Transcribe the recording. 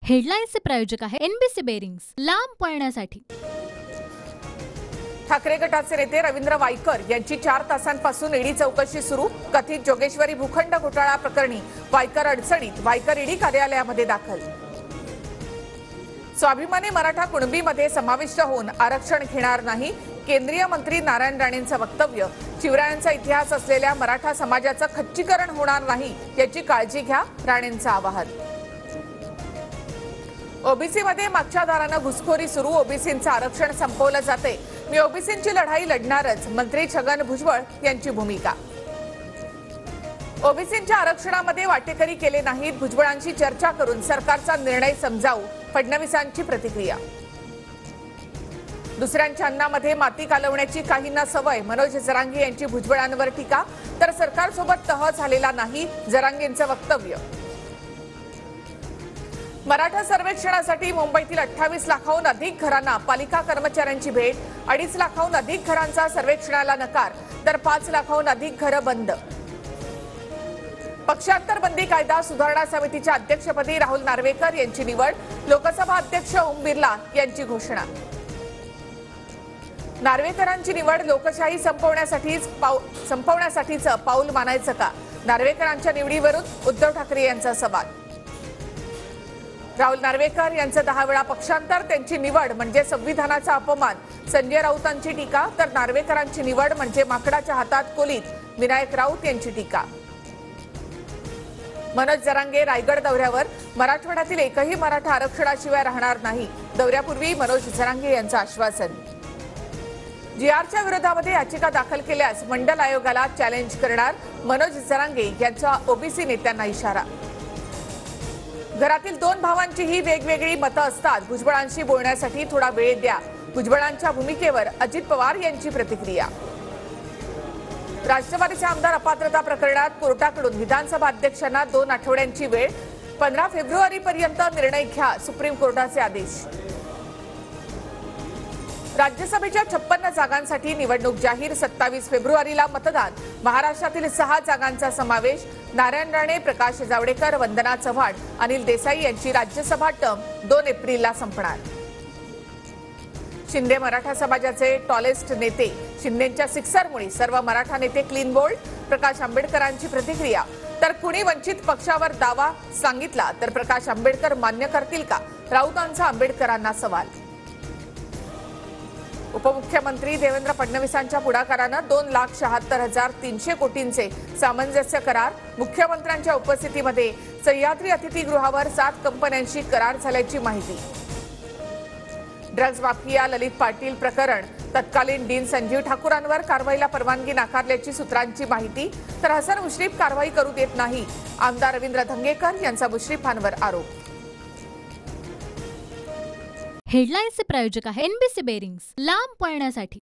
हेडलाईन्सचे प्रायोजक आहे NBC bearings, लांब पळण्यासाठी। ठाकरे गटाचे नेते रवींद्र वायकर यांची 4 तासांपासून ईडी चौकशी सुरू। कथित जोगेश्वरी भूखंड घोटाळा प्रकरणी वायकर अडचणीत, वायकर ईडी कार्यालयामध्ये दाखल। स्वाभिमानी मराठा कुणबीमध्ये समाविष्ट होऊन आरक्षण घेणार नाही, केंद्रीय मंत्री नारायण राणेंचं वक्तव्य। शिवरायांचा इतिहास असलेल्या मराठा समाजाचं खच्चीकरण होणार नाही याची काळजी घ्या, राणेंचं आवाहन। ओबीसी मध्ये मागच्या दारानं घुसखोरी सुरू, ओबीसींचं आरक्षण संपवलं जाते, मी ओबीसींची लढाई लढणारच, मंत्री छगन भुजबळ यांची भूमिका। ओबीसींच्या आरक्षणामध्ये वाटेकरी केले नाहीत, भुजबळांशी चर्चा करून सरकारचा निर्णय समजावू, फडणवीसांची प्रतिक्रिया। दुसऱ्यांच्या अन्नामध्ये माती कालवण्याची काहींना सवय, मनोज जरांगे यांची भुजबळांवर टीका, तर सरकारसोबत तह झालेला नाही, जरांगेंचं वक्तव्य। मराठा सर्वेक्षणासाठी मुंबईतील 28 लाखाहून अधिक घरांना पालिका कर्मचाऱ्यांची भेट, 2.5 लाखाहून अधिक घरांचा सर्वेक्षणाला नकार, तर 5 लाखाहून अधिक घरं बंद। पक्षांतर बंदी कायदा सुधारणा समितीच्या अध्यक्षपदी राहुल नार्वेकर यांची निवड, लोकसभा अध्यक्ष ओम बिर्ला यांची घोषणा। नार्वेकरांची निवड लोकशाही संपवण्यासाठीचं पाऊल मानायचं का? नार्वेकरांच्या निवडीवरून उद्धव ठाकरे यांचा सवाल। राहुल नार्वेकर यांचं 10 वेळा पक्षांतर, त्यांची निवड म्हणजे संविधानाचा अपमान, संजय राऊतांची टीका, तर नार्वेकरांची निवड म्हणजे माकडाच्या हातात कोलीत, विनायक राऊत यांची टीका। मनोज जरांगे रायगड दौऱ्यावर, मराठवाड्यातील एकही मराठा आरक्षणाशिवाय राहणार नाही, दौऱ्यापूर्वी मनोज जरांगे यांचं आश्वासन। जीआरच्या विरोधामध्ये याचिका दाखल केल्यास मंडल आयोगाला चॅलेंज करणार, मनोज जरांगे यांचा ओबीसी नेत्यांना इशारा। घरातील 2 भावांचीही वेगवेगळी मतं असतात, भुजबळांशी बोलण्यासाठी थोडा वेळ द्या, भुजबळांच्या भूमिकेवर अजित पवार यांची प्रतिक्रिया। राष्ट्रवादीचे आमदार अपात्रता प्रकरणात कोर्टाकडून विधानसभा अध्यक्षांना 2 आठवड्यांची वेळ, 15 फेब्रुवारीपर्यंत निर्णय घ्या, सुप्रीम कोर्टाचे आदेश। राज्यसभेच्या 56 जागांसाठी निवडणूक जाहीर, 27 फेब्रुवारीला मतदान, महाराष्ट्रातील 6 जागांचा समावेश, नारायण राणे, प्रकाश जावडेकर, वंदना चव्हाण, अनिल देसाई यांची राज्यसभा टर्म 2 एप्रिलला संपणार। शिंदे मराठा समाजाचे टॉलेस्ट नेते, शिंदेंच्या सिक्सरमुळे सर्व मराठा नेते क्लीन बोल्ड, प्रकाश आंबेडकरांची प्रतिक्रिया, तर कुणी वंचित पक्षावर दावा सांगितला तर प्रकाश आंबेडकर मान्य करतील का? राऊतांचा आंबेडकरांना सवाल। उपमुख्यमंत्री देवेंद्र फडणवीसांच्या पुढाकारानं 2,76,300 कोटींचे सामंजस्य करार, मुख्यमंत्र्यांच्या उपस्थितीमध्ये सह्याद्री अतिथीगृहावर 7 कंपन्यांशी करार झाल्याची माहिती। ड्रग्ज माफिया ललित पाटील प्रकरण, तत्कालीन डीन संजीव ठाकूरांवर कारवाईला परवानगी नाकारल्याची सूत्रांची माहिती, तर हसन मुश्रीफ कारवाई करू देत नाही, आमदार रवींद्र धंगेकर यांचा मुश्रीफांवर आरोप। हेडलाईन्सचे प्रायोजक आहे एनबीसी बेरिंग्स, लांब पळण्यासाठी।